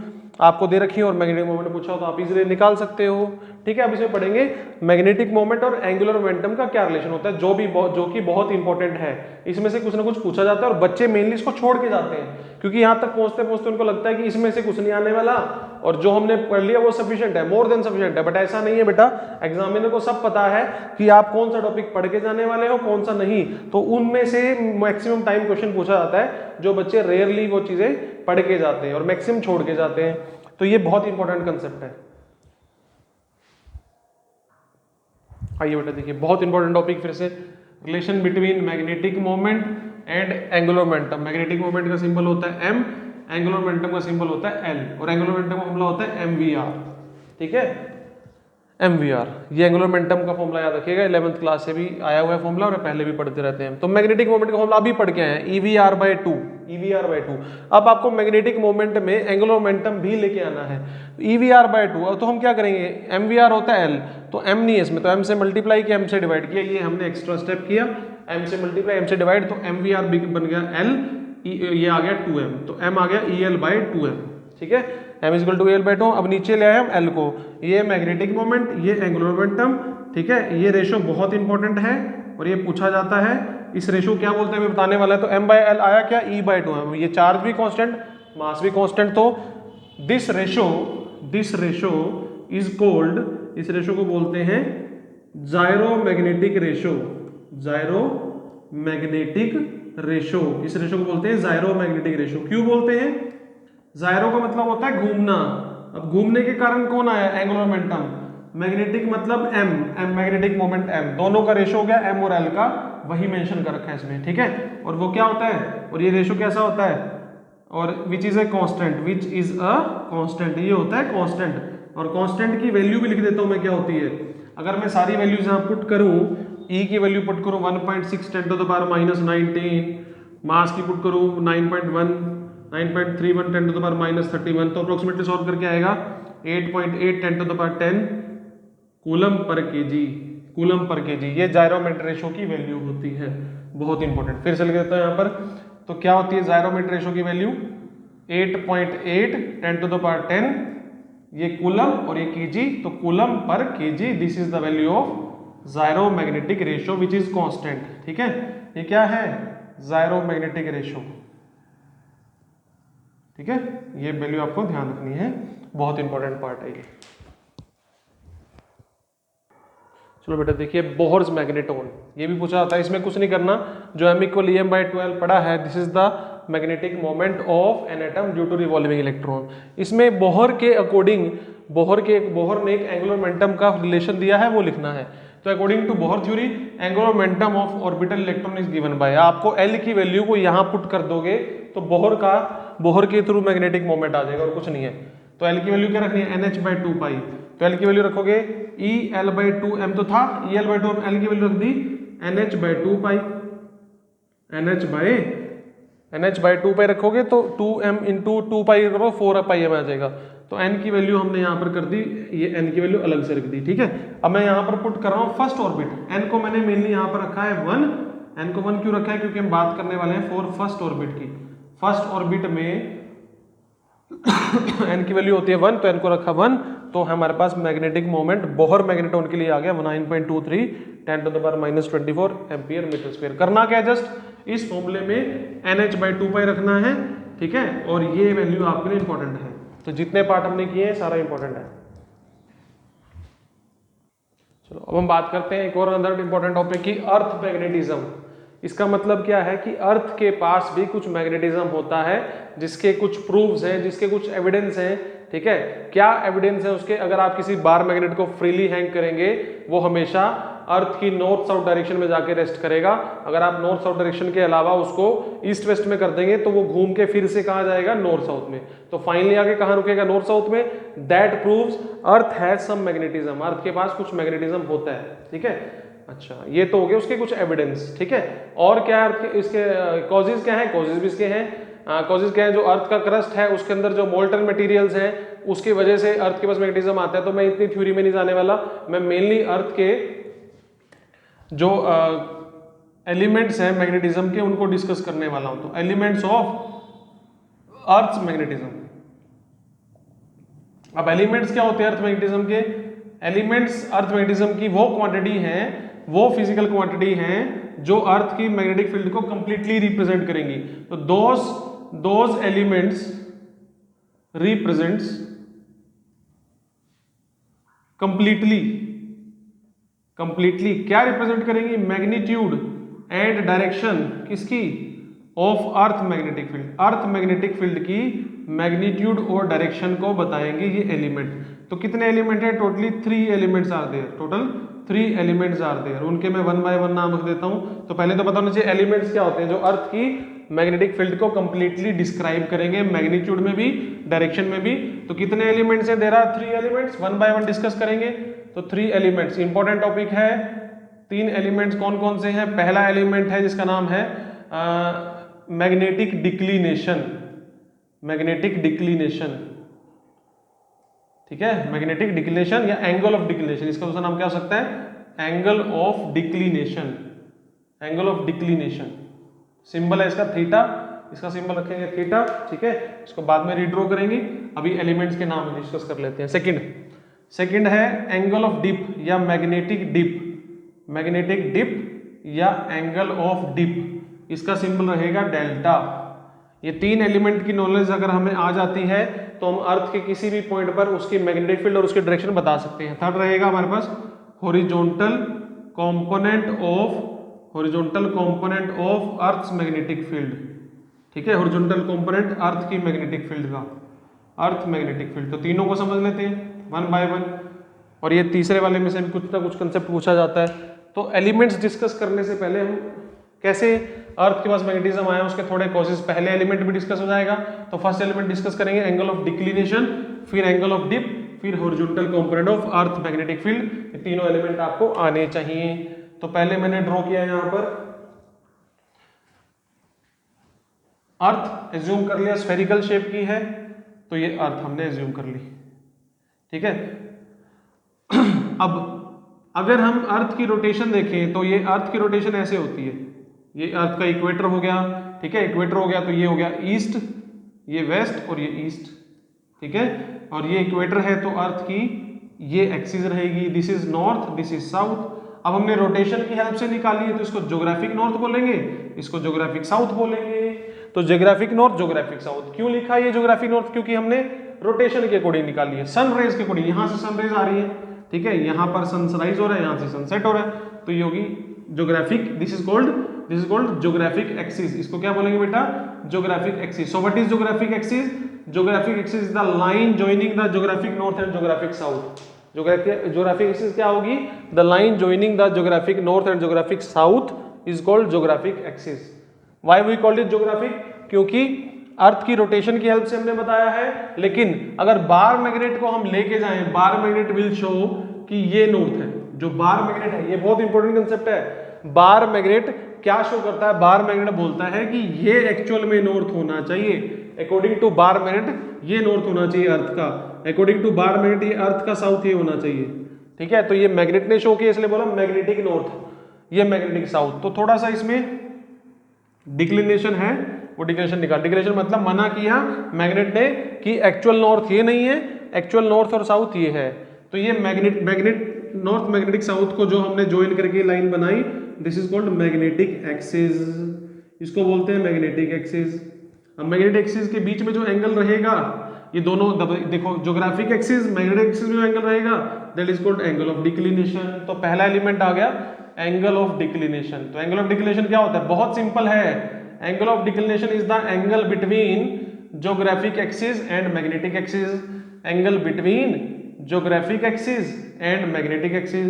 आपको दे रखी है और मैग्नेटिक मोमेंट पूछा हो तो आप इजीली निकाल सकते हो। ठीक है, अब इसमें पढ़ेंगे मैग्नेटिक मोमेंट और एंगुलर मोमेंटम का क्या रिलेशन होता है, जो कि बहुत इंपॉर्टेंट है। इसमें से कुछ ना कुछ पूछा जाता है और बच्चे मेनली इसको छोड़ के जाते हैं, क्योंकि यहाँ तक पहुंचते पहुंचते उनको लगता है कि इसमें से कुछ नहीं आने वाला और जो हमने पढ़ लिया वो सफिशिएंट है, मोर देन सफिशिएंट है। बट ऐसा नहीं है बेटा, एग्जामिनर को सब पता है कि आप कौन सा टॉपिक पढ़ के जाने वाले हो, कौन सा नहीं। तो उनमें से मैक्सिमम टाइम क्वेश्चन पूछा जाता है, जो बच्चे रेयरली वो चीजें पढ़ के जाते हैं और मैक्सिमम छोड़ के जाते हैं। तो ये बहुत इंपॉर्टेंट कंसेप्ट है। आइए बेटा देखिए, बहुत इंपॉर्टेंट टॉपिक फिर से, relation between magnetic moment and angular momentum. Magnetic moment का सिंबल होता है m, एंगुलर मोमेंटम का सिंबल होता है l, और एंगुलर मोमेंटम का फॉर्मूला होता है mvr। ठीक है, mvr, ये एंगुलर मोमेंटम का फॉर्मूला याद रखिएगा, 11th क्लास से भी आया हुआ है फॉर्मूला और पहले भी पढ़ते रहते हैं। तो मैग्नेटिक मोमेंट का फॉर्मूला अभी पढ़ के आए हैं, EVR बाय 2, EVR बाय 2। अब आपको मैग्नेटिक मोमेंट में एंगुलर मोमेंटम भी लेके आना है, EVR बाय 2। तो हम क्या करेंगे, MVR होता है L, तो M नहीं है इसमें, तो M से मल्टीप्लाई किया, M से डिवाइड किया, ये हमने एक्स्ट्रा स्टेप किया, M से मल्टीप्लाई M से डिवाइड, तो MVR बन गया L, ये आ गया 2M, तो M आ गया EL बाय 2M। ठीक है, M equal to EL by 2। अब नीचे ले आए हम L को, ये मैग्नेटिक मोमेंट, ये एंगुलर मोमेंटम। ठीक है, ये रेशो बहुत इंपॉर्टेंट है और ये पूछा जाता है, इस रेशो क्या बोलते हैं मैं बताने वाला है। तो M बाय L आया क्या, E बाय 2 है, ये चार्ज भी कांस्टेंट, मास भी कांस्टेंट। तो दिस रेशो इज कॉल्ड, इस रेशो को बोलते हैं जायरोमैग्नेटिक रेशो, जायरोमैग्नेटिक रेशो, इस रेशो को बोलते हैं जायरोमैग्नेटिक रेशो। क्यों बोलते हैं, जायरो का मतलब होता है घूमना, अब घूमने के कारण कौन आया, एंगुलर मोमेंटम, मैग्नेटिक मतलब m, मैग्नेटिक मोमेंट m, दोनों का रेशो हो गया m और l का, वही मेंशन कर रखा है इसमें। ठीक है, और वो क्या होता है, और ये रेशो कैसा होता है, और which is a constant, which is a constant, ये होता है कांस्टेंट। और कांस्टेंट की वैल्यू भी लिख देता हूं मैं, क्या होती है, अगर मैं सारी वैल्यूज यहां पुट करूं, E की वैल्यू पुट करूं 1.6 10 टू द पावर -19, मास की पुट करूं 9.1, 9.31 10 टू द पावर -31, तो अप्रोक्सीमेटली सॉल्व करके आएगा 8.8 10 टू द पावर 10 कूलम पर केजी, कूलम पर केजी। ये जायरोमेट्रिक रेशो की वैल्यू होती है, बहुत इंपॉर्टेंट। फिर से लिख देता हूं यहाँ पर, तो क्या होती है जायरोमेट्रिक रेशो की वैल्यू, 8.8 10⁻10 ये कूलम और ये केजी, तो कूलम पर kg, this is the value of gyromagnetic ratio which is constant. ठीक है, ये क्या है, जायरोमैग्नेटिक रेशियो। ठीक है, ये वैल्यू आपको ध्यान रखनी है, बहुत इंपॉर्टेंट पार्ट है ये। चलो बेटा देखिए, बोहर्स मैग्नेटोन, ये भी पूछा जाता है, इसमें कुछ नहीं करना, जो m=em/12 पड़ा है, this is the magnetic moment of an atom due to revolving electron. इसमें बोहर के अकॉर्डिंग, बोहर ने एक एंगुलर मोमेंटम का रिलेशन दिया है, वो लिखना है। तो according to Bohr theory angular momentum of orbital electron is given by, आपको L की वैल्यू को यहाँ पुट कर दोगे तो बोहर के थ्रू मैग्नेटिक मोमेंट आ जाएगा और कुछ नहीं है। तो L की वैल्यू क्या रखनी है, NH/2 पाई, तो L की वैल्यू रखोगे EL/2m तो था, EL/2m, L की वैल्यू रख दी NH/2 पाई, NH/2 पाई रखोगे तो 2m × 2 पाई करो 4 पाई में आ जाएगा। तो n की वैल्यू हमने यहाँ पर कर दी, ये n की वैल्यू अलग से रख दी। ठीक है, अब मैं यहाँ पर पुट कर रहा हूँ फर्स्ट ऑर्बिट, n को मैंने मेनली यहाँ पर रखा है 1, n को 1 क्यों रखा है, क्योंकि हम बात करने वाले हैं फॉर फर्स्ट ऑर्बिट की। फर्स्ट ऑर्बिट में n की वैल्यू होती है 1, तो n को रखा 1, तो हमारे पास मैग्नेटिक मोमेंट बोहर मैग्नेटोन के लिए आ गया 9.23 10⁻24 एम्पियर मीटर स्क्वायर। करना क्या है, जस्ट इस फॉर्मूले में NH/2 पाई रखना है। ठीक है, और ये वैल्यू आपके लिए इंपॉर्टेंट है। तो जितने पार्ट हमने किए हैं सारा इंपॉर्टेंट है। चलो अब हम बात करते हैं एक और अंदर इंपॉर्टेंट टॉपिक की, अर्थ मैग्नेटिज्म। इसका मतलब क्या है कि अर्थ के पास भी कुछ मैग्नेटिज्म होता है, जिसके कुछ प्रूफ्स हैं, जिसके कुछ एविडेंस हैं। ठीक है, क्या एविडेंस है उसके, अगर आप किसी बार मैग्नेट को फ्रीली हैंग करेंगे, वो हमेशा अर्थ की नॉर्थ साउथ डायरेक्शन में जाके रेस्ट करेगा। अगर आप नॉर्थ साउथ डायरेक्शन के अलावा उसको ईस्ट वेस्ट में कर देंगे तो वो घूम के फिर से कहाँ जाएगा, नॉर्थ साउथ में। तो फाइनली आके कहाँ रुकेगा, नॉर्थ साउथ में। That proves earth has some magnetism, earth के पास कुछ मैग्नेटिज्म होता है। ठीक है, अच्छा ये तो हो गए उसके कुछ एविडेंस। ठीक है, और क्या है अर्थ के, इसके कॉजेज क्या है, कॉजेज भी इसके हैं। कॉजेज क्या है, जो अर्थ का क्रस्ट है उसके अंदर जो मोल्टन मटेरियल्स हैं उसकी वजह से अर्थ के पास मैग्नेटिज्म आता है। तो मैं इतनी थ्योरी में नहीं जाने वाला, मैं मेनली अर्थ के जो एलिमेंट्स हैं मैग्नेटिज्म के उनको डिस्कस करने वाला हूं। तो एलिमेंट्स ऑफ अर्थ मैग्नेटिज्म। अब एलिमेंट्स क्या होते हैं अर्थ मैग्नेटिज्म के, एलिमेंट्स अर्थ मैग्नेटिज्म की वो क्वांटिटी है, वो फिजिकल क्वांटिटी है जो अर्थ की मैग्नेटिक फील्ड को कंप्लीटली रिप्रेजेंट करेंगी। तो दोज एलिमेंट्स रिप्रेजेंट्स कंप्लीटली क्या रिप्रेजेंट करेंगी, मैग्नीट्यूड एंड डायरेक्शन किसकी, of earth magnetic field. Earth magnetic field की मैग्नीट्यूड और डायरेक्शन को बताएंगे ये एलिमेंट। तो कितने एलिमेंट है, totally 3 elements are there, total 3 elements are there. उनके मैं 1 बाय 1 नाम रख देता हूं। तो पहले तो पता होना चाहिए एलिमेंट्स क्या होते हैं, जो अर्थ की मैग्नेटिक फील्ड को कंप्लीटली डिस्क्राइब करेंगे, मैग्नीट्यूड में भी डायरेक्शन में भी। तो कितने एलिमेंट्स हैं, there are 3 elements, 1 by 1 discuss करेंगे। तो 3 एलिमेंट्स, इंपॉर्टेंट टॉपिक है। 3 एलिमेंट्स कौन कौन से हैं, पहला एलिमेंट है जिसका नाम है मैग्नेटिक डिक्लिनेशन, मैग्नेटिक डिक्लिनेशन। ठीक है, मैग्नेटिक डिक्लिनेशन या एंगल ऑफ डिक्लिनेशन, इसका दूसरा नाम क्या हो सकता है, angle of declination, angle of declination. Symbol है इसका थीटा, इसका सिंबल रखेंगे थीटा। ठीक है, इसको बाद में रीड्रॉ करेंगे, अभी एलिमेंट्स के नाम डिस्कस कर लेते हैं। सेकंड है एंगल ऑफ डिप या मैग्नेटिक डिप, मैग्नेटिक डिप या एंगल ऑफ डिप, इसका सिंबल रहेगा डेल्टा। ये 3 एलिमेंट की नॉलेज अगर हमें आ जाती है तो हम अर्थ के किसी भी पॉइंट पर उसकी मैग्नेटिक फील्ड और उसकी डायरेक्शन बता सकते हैं। थर्ड रहेगा हमारे पास horizontal component of earth's magnetic field. ठीक है, हॉरिजॉन्टल कंपोनेंट अर्थ की मैग्नेटिक फील्ड का, अर्थ मैग्नेटिक फील्ड। तो तीनों को समझ लेते हैं 1 बाय 1। और ये तीसरे वाले में से भी कुछ ना कुछ कंसेप्ट पूछा जाता है। तो एलिमेंट्स डिस्कस करने से पहले हम कैसे अर्थ के पास मैग्नेटिज्म आया उसके थोड़े कॉजेस, पहले एलिमेंट भी डिस्कस हो जाएगा। तो फर्स्ट एलिमेंट डिस्कस करेंगे एंगल ऑफ डिक्लिनेशन, फिर एंगल ऑफ डिप, फिर horizontal component of earth magnetic field. ये तीनों एलिमेंट आपको आने चाहिए। तो पहले मैंने ड्रॉ किया यहां पर अर्थ, एज्यूम कर लिया स्फेरिकल शेप की है, तो ये अर्थ हमने एज्यूम कर ली। ठीक है, अब अगर हम अर्थ की रोटेशन देखें तो ये अर्थ की रोटेशन ऐसे होती है, ये अर्थ का इक्वेटर हो गया। ठीक है, इक्वेटर हो गया तो ये हो गया ईस्ट, ये वेस्ट और ये ईस्ट, ठीक है। और ये इक्वेटर है तो अर्थ की ये एक्सिस रहेगी, this is north, this is south. अब हमने रोटेशन की हेल्प से निकाली है तो इसको ज्योग्राफिक नॉर्थ बोलेंगे, इसको ज्योग्राफिक साउथ बोलेंगे। तो ज्योग्राफिक नॉर्थ, ज्योग्राफिक साउथ क्यों लिखा है ये ज्योग्राफिक नॉर्थ? क्योंकि हमने रोटेशन के अकॉर्डिंग निकाली है, सन रेज के अकॉर्डिंग। यहाँ से सन रेज आ रही है, ठीक है, यहाँ पर सनराइज हो रहा है, यहाँ से सनसेट हो रहा है, तो ये होगी geographic, this is called geographic axis. इसको क्या बोलेंगे बेटा? Geographic axis. So what is geographic axis? Geographic axis is the line joining the geographic north and geographic south. Geographic axis क्या होगी? The line joining the geographic north and geographic south is called geographic axis. Why we called it geographic? क्योंकि अर्थ की रोटेशन की हेल्प से हमने बताया है, लेकिन अगर बार मैग्नेट को हम लेके जाएं, बार मैग्नेट विल शो कि ये नॉर्थ है। जो बार मैग्नेट है, ये बहुत इंपॉर्टेंट कंसेप्ट है। बार मैग्नेट क्या शो करता है? बार मैग्नेट बोलता है कि ये एक्चुअल में नॉर्थ होना चाहिए। अकॉर्डिंग टू बार मैग्नेट ये नॉर्थ होना चाहिए अर्थ का, अकॉर्डिंग टू बार मैग्नेट ये अर्थ का साउथ ये होना चाहिए, ठीक है। तो ये मैग्नेट ने शो किया इसलिए बोला मैग्नेटिक नॉर्थ, ये मैग्नेटिक साउथ। तो थोड़ा सा इसमें डिक्लिनेशन है, वो डिक्लिनेशन निकाल। डिक्लिनेशन मतलब मना किया मैग्नेट ने कि एक्चुअल नॉर्थ ये नहीं है, एक्चुअल नॉर्थ और साउथ ये है। तो ये मैग्नेट नॉर्थ मैग्नेटिक साउथ को जो हमने ज्वाइन करके लाइन बनाई, this is called magnetic axis. इसको बोलते हैं मैग्नेटिक एक्सिस। अब मैग्नेटिक एक्सिस के बीच में जो एंगल रहेगा, ये दोनों देखो, ज्योग्राफिक एक्सिस मैग्नेटिक एक्सिस में जो एंगल रहेगा that is called angle of declination. तो पहला एलिमेंट आ गया एंगल ऑफ डिक्लिनेशन। तो एंगल ऑफ डिक्लिनेशन क्या होता है? बहुत सिंपल है। Angle of declination is the angle between geographic axis and magnetic axis. Angle between geographic axis and magnetic axis,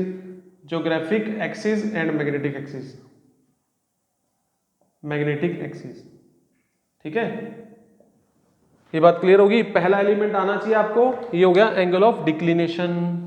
geographic axis and magnetic axis, magnetic axis, ठीक है। ये बात क्लियर होगी? पहला एलिमेंट आना चाहिए आपको, ये हो गया एंगल ऑफ डिक्लिनेशन।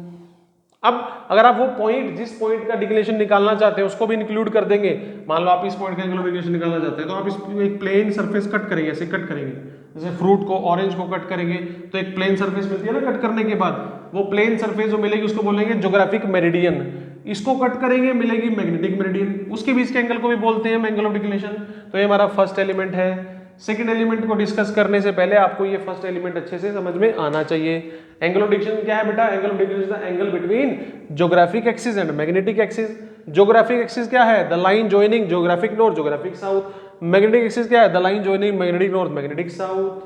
अब अगर आप वो पॉइंट, जिस पॉइंट का डिक्लिनेशन निकालना चाहते हैं उसको भी इंक्लूड कर देंगे। मान लो आप इस पॉइंट का एंगल ऑफ डिक्लिनेशन निकालना चाहते हैं, तो आप इस एक प्लेन सरफेस कट करेंगे, ऐसे कट करेंगे, जैसे फ्रूट को, ऑरेंज को कट करेंगे तो एक प्लेन सरफेस मिलती है ना कट करने के बाद। वो प्लेन सरफेस जो मिलेगी उसको बोलेंगे ज्योग्राफिक मेरिडियन। इसको कट करेंगे, मिलेगी मैग्नेटिक मेरिडियन। उसके बीच के एंगल को भी बोलते हैं एंगल ऑफ डिक्लिनेशन। तो ये हमारा फर्स्ट एलिमेंट है। सेकंड एलिमेंट को डिस्कस करने से पहले आपको ये फर्स्ट एलिमेंट अच्छे से समझ में आना चाहिए। एंगल ऑफ डिक्लिनेशन क्या है बेटा? Angle of declination is the angle between geographic axis and magnetic axis. Geographic axis क्या है? The line joining geographic north geographic south. Magnetic axis क्या है? The line joining magnetic north magnetic south,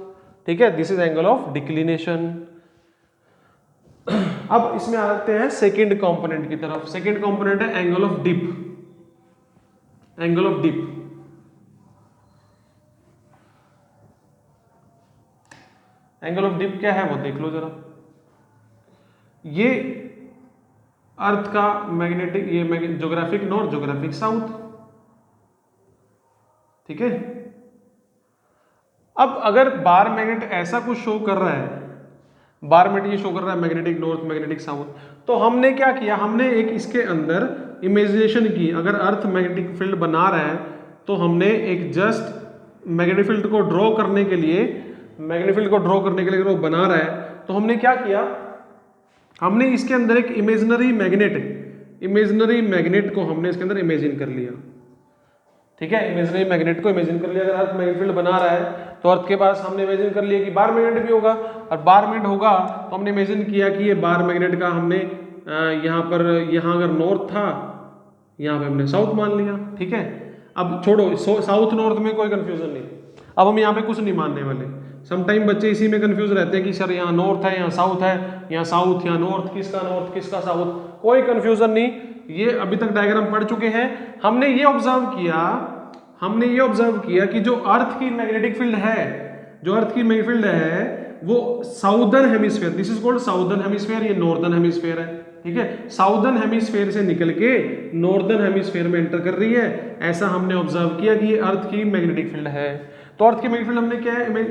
ठीक है। This is angle of declination. अब इसमें आते हैं सेकंड कंपोनेंट की तरफ। सेकंड कंपोनेंट है angle of dip. Angle of dip, angle of dip क्या है वो देख लो जरा। ये अर्थ का मैग्नेटिक, ये ज्योग्राफिक नॉर्थ ज्योग्राफिक साउथ, ठीक है। अब अगर बार मैग्नेट ऐसा कुछ शो कर रहा है, बार मैग्नेट ये शो कर रहा है मैग्नेटिक नॉर्थ मैग्नेटिक साउथ, तो हमने क्या किया? हमने एक इसके अंदर इमेजिनेशन की। अगर अर्थ मैग्नेटिक फील्ड बना रहा है तो हमने एक जस्ट मैग्नेटिक फील्ड को ड्रॉ करने के लिए, मैग्नेटिक फील्ड को ड्रॉ करने के लिए अगर वो बना रहा है तो हमने क्या किया? हमने इसके अंदर एक इमेजिनरी मैग्नेट को हमने इसके अंदर इमेजिन कर लिया, ठीक है। इमेजिनरी मैग्नेट को इमेजिन कर लिया। अगर अर्थ मैग्नेटिक फील्ड बना रहा है तो अर्थ के पास हमने इमेजिन कर लिया कि बार मैग्नेट भी होगा, और बार मैग्नेट होगा तो हमने इमेजिन किया कि ये बार मैग्नेट का हमने यहाँ पर, यहाँ अगर नॉर्थ था, यहाँ पे हमने साउथ मान लिया, ठीक है। अब छोड़ो साउथ नॉर्थ में कोई कंफ्यूजन नहीं, अब हम यहाँ पे कुछ नहीं मानने वाले। समटाइम बच्चे इसी में कंफ्यूज रहते हैं कि सर यहाँ नॉर्थ है, यहाँ साउथ है, यहाँ साउथ, यहाँ नॉर्थ, किसका साउथ, कोई कंफ्यूजन नहीं। ये अभी तक डायग्राम पढ़ चुके हैं। हमने ये ऑब्जर्व किया कि जो अर्थ की मैग्नेटिक फील्ड है, वो southern hemisphere, this is called southern hemisphere, ये नॉर्दर्न हेमिस्फीयर है, ठीक है। साउदर्न हेमिस्फीयर से निकल के नॉर्दर्न हेमिस्फीयर में एंटर कर रही है, ऐसा हमने ऑब्जर्व किया कि ये अर्थ की मैग्नेटिक फील्ड है। तो अर्थ की मैग्नेटिक फील्ड हमने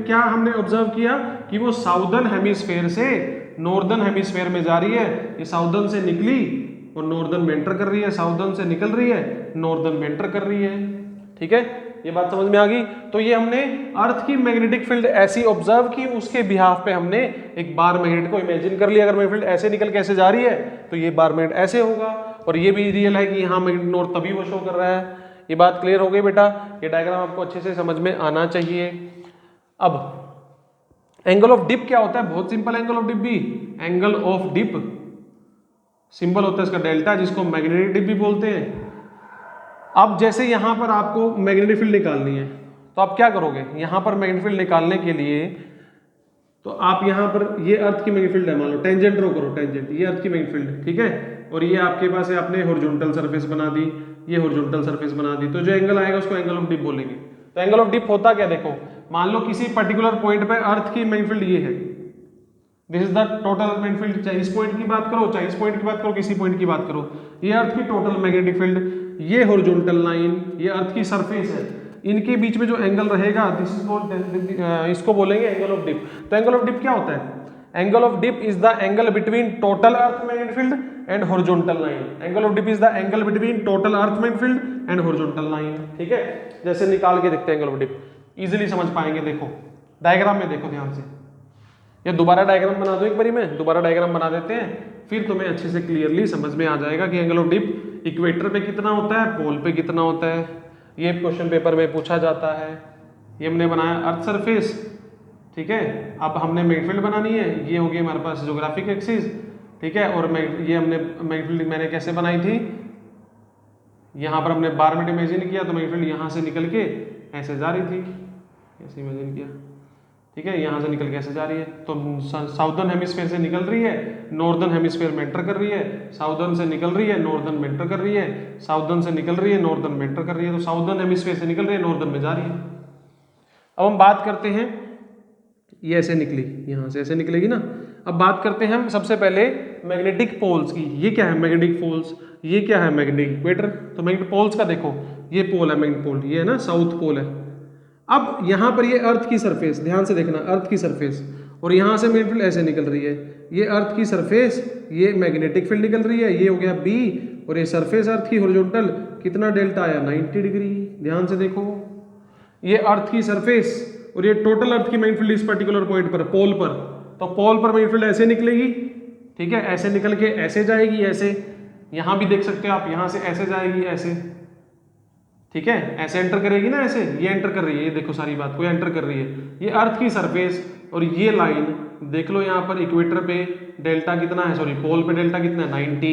क्या हमने ऑब्जर्व किया कि वो साउदर्न हेमिस्फीयर से नॉर्दर्न हेमिस्फीयर में जा रही है। ये साउदर्न से निकली और नॉर्दर्न में एंटर कर रही है, साउदर्न से निकल रही है, नॉर्दर्न में एंटर कर रही है, ठीक है। ये बात समझ में आ गई? तो ये हमने अर्थ की मैग्नेटिक फील्ड ऐसी ऑब्जर्व की, उसके बिहाफ पे हमने एक बार मैग्नेट को इमेजिन कर लिया। अगर मैग्नेटिक फील्ड ऐसे निकल के ऐसे जा रही है तो ये बार मैग्नेट ऐसे होगा, और ये भी रियल है कि यहाँ मैग्नेटिक नॉर्थ तभी वो शो कर रहा है। ये बात क्लियर हो गई बेटा? ये डायग्राम आपको अच्छे से समझ में आना चाहिए। अब एंगल ऑफ डिप क्या होता है? बहुत सिंपल एंगल ऑफ डिप भी, एंगल ऑफ डिप सिंबल होता है इसका डेल्टा, जिसको मैग्नेटिक डिप भी बोलते हैं। अब जैसे यहां पर आपको मैग्नेटिक फील्ड निकालनी है तो आप क्या करोगे? यहां पर मैग्नेटिक फील्ड निकालने के लिए तो आप यहां पर ये अर्थ की मैग्नेटिक फील्ड है, मान लो टेंजेंट ड्रॉ करो, टेंजेंट ये अर्थ की मैग्नेटिक फील्ड, ठीक है, और ये आपके पास है, आपने हॉरिजॉन्टल सरफेस बना दी, ये हॉरिजॉन्टल सरफेस बना दी, तो जो एंगल आएगा उसको एंगल ऑफ डिप बोलेंगे। तो एंगल ऑफ डिप होता क्या, देखो मान लो किसी पर्टिकुलर पॉइंट पे अर्थ की मैग्नेटिक फील्ड ये है, this is the total magnetic field, चाहे इस पॉइंट की बात करो, चाहे इस पॉइंट की बात करो, किसी पॉइंट की बात करो, ये अर्थ की टोटल मैग्नेटिक फील्ड, ये हॉरिजॉन्टल लाइन, ये अर्थ की सरफेस है, इनके बीच में जो एंगल रहेगा दिस इज इसको बोलेंगे एंगल ऑफ डिप। तो एंगल ऑफ डिप क्या होता है? Angle of dip is the angle between total earth magnetic field and horizontal line. Angle of dip is the angle between total earth magnetic field and horizontal line, ठीक है। जैसे निकाल के देखते हैं एंगल ऑफ डिप, इजीली समझ पाएंगे। देखो डायग्राम में देखो ध्यान से, या दोबारा डायग्राम बना दो, एक बारी में दोबारा डायग्राम बना देते हैं, फिर तुम्हें अच्छे से क्लियरली समझ में आ जाएगा कि एंगल ऑफ डिप इक्वेटर पे कितना होता है, पोल पे कितना होता है। ये क्वेश्चन पेपर में पूछा जाता है। ये हमने बनाया अर्थ सरफेस, ठीक है। अब हमने मैग्नेटिक फील्ड बनानी है, ये होगी हमारे पास ज्योग्राफिक एक्सिस, ठीक है। और ये हमने मैग्नेटिक फील्ड मैंने कैसे बनाई थी, यहाँ पर हमने 12 मिनट इमेजिन किया तो मैग्नेटिक फील्ड यहाँ से निकल के ऐसे जा रही थी, ऐसे इमेजिन किया, ठीक है, यहाँ से निकल के ऐसे जा रही है। तो साउदर्न हेमिस्फीयर से निकल रही है, नॉर्दर्न हेमिस्फीयर में एंटर कर रही है, साउदर्न से निकल रही है, नॉर्दर्न में एंटर कर रही है, साउदर्न से निकल रही है, नॉर्दर्न में एंटर कर रही है। तो साउदर्न हेमिस्फीयर से निकल रही है, नॉर्दर्न में जा रही है। अब हम बात करते हैं, ये ऐसे निकली, यहाँ से ऐसे निकलेगी ना। अब बात करते हैं हम सबसे पहले मैग्नेटिक पोल्स की। ये क्या है मैग्नेटिक पोल्स, ये क्या है मैग्नेटिक इक्वेटर। तो मैग्नेटिक पोल्स का देखो, ये पोल है मैग्नेटिक पोल, ये है ना साउथ पोल है। अब यहाँ पर ये अर्थ की सरफेस, ध्यान से देखना, अर्थ की सरफेस, और यहाँ से मैग्नेटिक फील्ड ऐसे निकल रही है, ये अर्थ की सरफेस, ये मैग्नेटिक फील्ड निकल रही है, ये हो गया बी, और ये सरफेस अर्थ की हॉरिजॉन्टल, कितना डेल्टा आया 90 डिग्री। ध्यान से देखो, ये अर्थ की सरफेस और ये टोटल अर्थ की मैग्नेटिक फील्ड इस पर्टिकुलर पॉइंट पर, पोल पर, तो पोल पर मैग्नेटिक फील्ड ऐसे निकलेगी, ठीक है, ऐसे निकल के ऐसे जाएगी, ऐसे यहाँ भी देख सकते हो आप, यहाँ से ऐसे जाएगी, ऐसे, ठीक है, ऐसे एंटर करेगी ना, ऐसे ये एंटर कर रही है, ये देखो सारी बात को एंटर कर रही है। ये अर्थ की सरफेस और ये लाइन देख लो, यहाँ पर इक्वेटर पे डेल्टा कितना है, सॉरी पोल पे डेल्टा कितना है 90।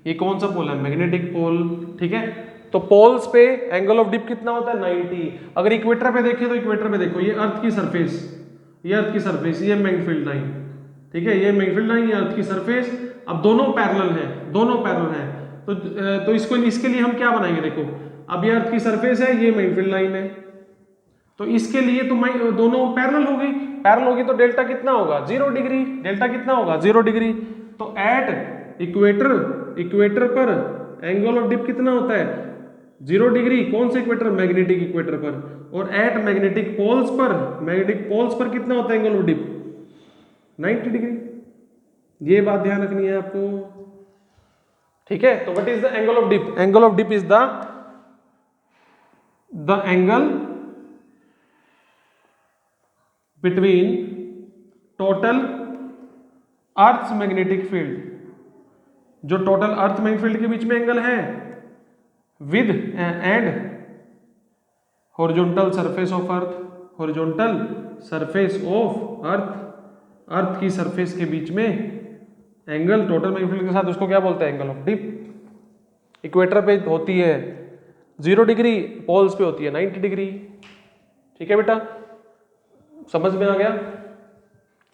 ये कौन सा पोल है, मैग्नेटिक पोल, ठीक है। तो पोल्स पे एंगल ऑफ डिप कितना होता है 90। अगर इक्वेटर पे देखें तो इक्वेटर पे देखो, ये अर्थ की सरफेस, ये अर्थ की सरफेस, ये मैग्नेटिक फील्ड लाइन, ठीक है, ये मैग्नेटिक फील्ड लाइन, ये अर्थ की सरफेस। अब दोनों पैरेलल हैं, दोनों पैरेलल हैं, तो इसको, इसके लिए हम क्या बनाएंगे, देखो अब ये अर्थ की सरफेस है, ये मैग्नेटिक फील्ड लाइन है, तो इसके लिए तो दोनों पैरेलल होगी, पैरेलल होगी तो डेल्टा कितना होगा 0 डिग्री, डेल्टा कितना होगा 0 डिग्री। तो एट इक्वेटर पर एंगल ऑफ डिप कितना होता है 0 डिग्री, कौन से इक्वेटर, मैग्नेटिक इक्वेटर पर। और एट मैग्नेटिक पोल्स पर कितना होता है एंगल ऑफ डिप 90 डिग्री। ये बात ध्यान रखनी है आपको, ठीक है। तो what is the angle of dip, angle of dip is the angle between total earth magnetic field, जो टोटल अर्थ मैग्नेटिक फील्ड के बीच में एंगल है, with and horizontal surface of earth, horizontal surface of earth की सरफेस के बीच में एंगल टोटल मैग्नेटिक फील्ड के साथ, उसको क्या बोलते हैं एंगल ऑफ डिप। इक्वेटर पे होती है 0 डिग्री, पोल्स पे होती है 90 डिग्री, ठीक है बेटा, समझ में आ गया।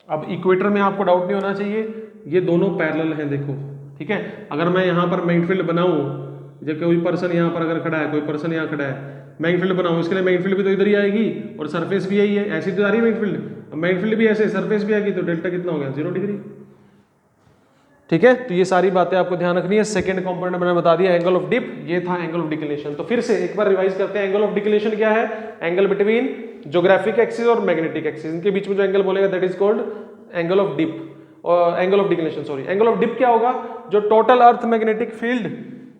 अब इक्वेटर में आपको डाउट नहीं होना चाहिए, ये दोनों पैरेलल हैं, देखो, ठीक है। अगर मैं यहाँ पर मैग्नेटिक फील्ड बनाऊं, जब कोई पर्सन यहाँ पर अगर खड़ा है, कोई पर्सन यहाँ खड़ा है, मैग्नेटिक फील्ड बनाऊं, इसके लिए मैग्नेटिक फील्ड भी तो इधर ही आएगी और सरफेस भी यही है, ऐसी तो आ रही है मैग्नेटिक फील्ड, मैग्नेटिक फील्ड भी ऐसे, सरफेस भी आएगी, तो डेल्टा कितना हो गया 0 डिग्री, ठीक है। तो ये सारी बातें आपको ध्यान रखनी है। सेकंड कंपोनेंट मैंने बता दिया एंगल ऑफ डिप, ये था एंगल ऑफ डिक्लिनेशन। तो फिर से एक बार रिवाइज करते हैं, एंगल ऑफ डिक्लिनेशन क्या है, एंगल बिटवीन ज्योग्राफिक एक्सिस और मैग्नेटिक एक्सिस, इनके बीच में जो एंगल बोलेगा that is called angle of dip, और angle of declination, sorry. Angle of dip क्या होगा, जो total earth magnetic field,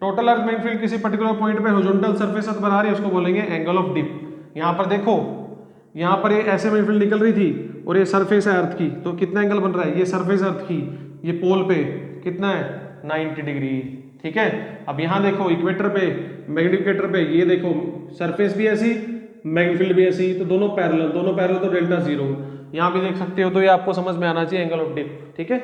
total earth magnetic field किसी पर्टिकुलर पॉइंट पे हॉरिजॉन्टल सरफेस अर्थ बना रही है, उसको बोलेंगे एंगल ऑफ डिप। यहाँ पर देखो, यहाँ पर ये ऐसे मैग्नेटिक फील्ड निकल रही थी और ये सरफेस है अर्थ की, तो कितना एंगल बन रहा है, ये सरफेस अर्थ की, ये पोल पे कितना है 90 डिग्री, ठीक है। अब यहाँ देखो इक्वेटर पे, मैग्नेटिक इक्वेटर पे, ये देखो सरफेस भी ऐसी, मैग्नेटिक फील्ड भी ऐसी, तो दोनों पैरेलल तो डेल्टा 0। यहाँ भी देख सकते हो, तो ये आपको समझ में आना चाहिए एंगल ऑफ डिप, ठीक है।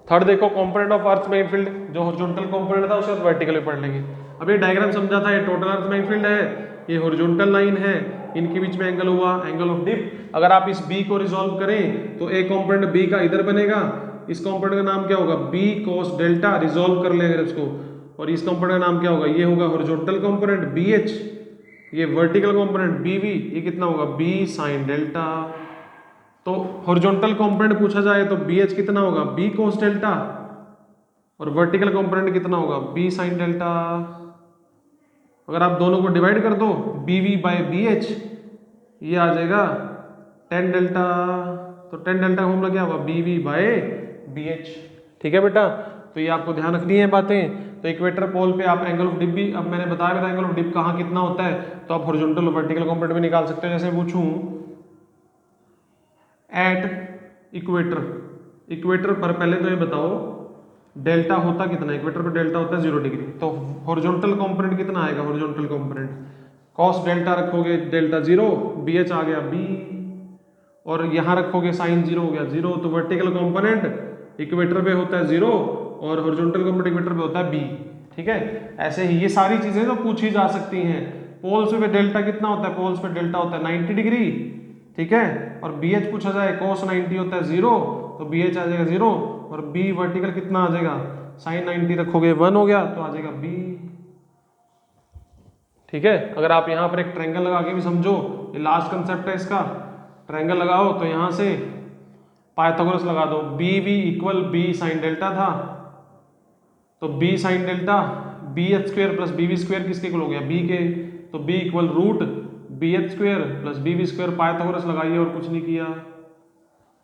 थर्ड देखो component of earth magnetic field, जो हॉरिजॉन्टल कंपोनेंट था उसे वर्टिकल में पढ़ लेंगे। अब ये डायग्राम समझा था, ये टोटल अर्थ मैग्नेटिक फील्ड है, ये हॉरिजॉन्टल लाइन है, इनके बीच में एंगल हुआ एंगल ऑफ डिप। अगर आप इस बी को रिजॉल्व करें तो एक कंपोनेंट बी का इधर बनेगा, इस कंपोनेंट का नाम क्या होगा, बी कोस डेल्टा, रिजॉल्व कर लेंगे इसको, और इस कंपोनेंट का नाम क्या होगा, ये होगा हॉरिजॉन्टल कंपोनेंट बी एच, ये वर्टिकल कंपोनेंट बी वी, ये कितना होगा बी साइन डेल्टा। तो हॉरिजॉन्टल कंपोनेंट पूछा जाए तो बी एच कितना होगा बी कोस डेल्टा, और वर्टिकल कंपोनेंट कितना होगा बी साइन डेल्टा। अगर आप दोनों को डिवाइड कर दो B V by B H, ये आ जाएगा टेन डेल्टा, तो टेन डेल्टा का फॉर्मूला क्या होगा B V by B H, ठीक है बेटा। तो ये आपको ध्यान रखनी है बातें। तो इक्वेटर पोल पे आप एंगल ऑफ डिप भी, अब मैंने बताया था एंगल ऑफ डिप कहाँ कितना होता है, तो आप हॉरिजॉन्टल और वर्टिकल कंपोनेंट भी निकाल सकते हो। जैसे पूछूं एट इक्वेटर, इक्वेटर पर पहले तो ये बताओ डेल्टा होता कितना, इक्वेटर पर डेल्टा होता है 0 डिग्री, तो हॉरिजॉन्टल कंपोनेंट कितना आएगा, हॉरिजॉन्टल कंपोनेंट कॉस डेल्टा रखोगे डेल्टा 0, बी एच आ गया बी, और यहाँ रखोगे साइन 0 हो गया 0, तो वर्टिकल कंपोनेंट इक्वेटर पे होता है 0 और हॉरिजॉन्टल कंपोनेंट इक्वेटर पे होता है बी, ठीक है। ऐसे ही ये सारी चीजें तो पूछी जा सकती हैं। पोल्स पे डेल्टा कितना होता है, पोल्स पे डेल्टा होता है 90 डिग्री, ठीक है, और बी एच पूछा जाए cos 90 होता है 0, तो बी एच आ जाएगा 0, और बी वर्टिकल कितना आ जाएगा साइन 90 रखोगे 1 हो गया, तो आ जाएगा बी, ठीक है। अगर आप यहाँ पर एक ट्रायंगल लगा के भी समझो, ये लास्ट कंसेप्ट है इसका, ट्रायंगल लगाओ तो यहाँ से पाइथागोरस लगा दो, B V equal B sine delta था, तो B sine delta B H square plus B V square किसके इक्वल हो गया बी के, तो B equal root B H square plus B V square, Pythagoras लगाइए और कुछ नहीं किया,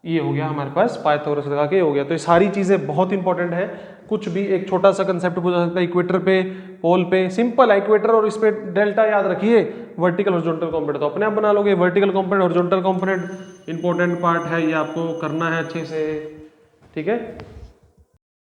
ये हो गया हमारे पास, पाइथागोरस लगा के हो गया। तो ये सारी चीजें बहुत इंपॉर्टेंट है। कुछ भी एक छोटा सा कंसेप्ट पूछा सकता है इक्वेटर पे, पोल पे, सिंपल है इक्वेटर और इस पे डेल्टा याद रखिए, वर्टिकल हॉरिजॉन्टल कंपोनेंट तो अपने आप बना लोगे, vertical component horizontal component important part है, ये आपको करना है अच्छे से, ठीक है।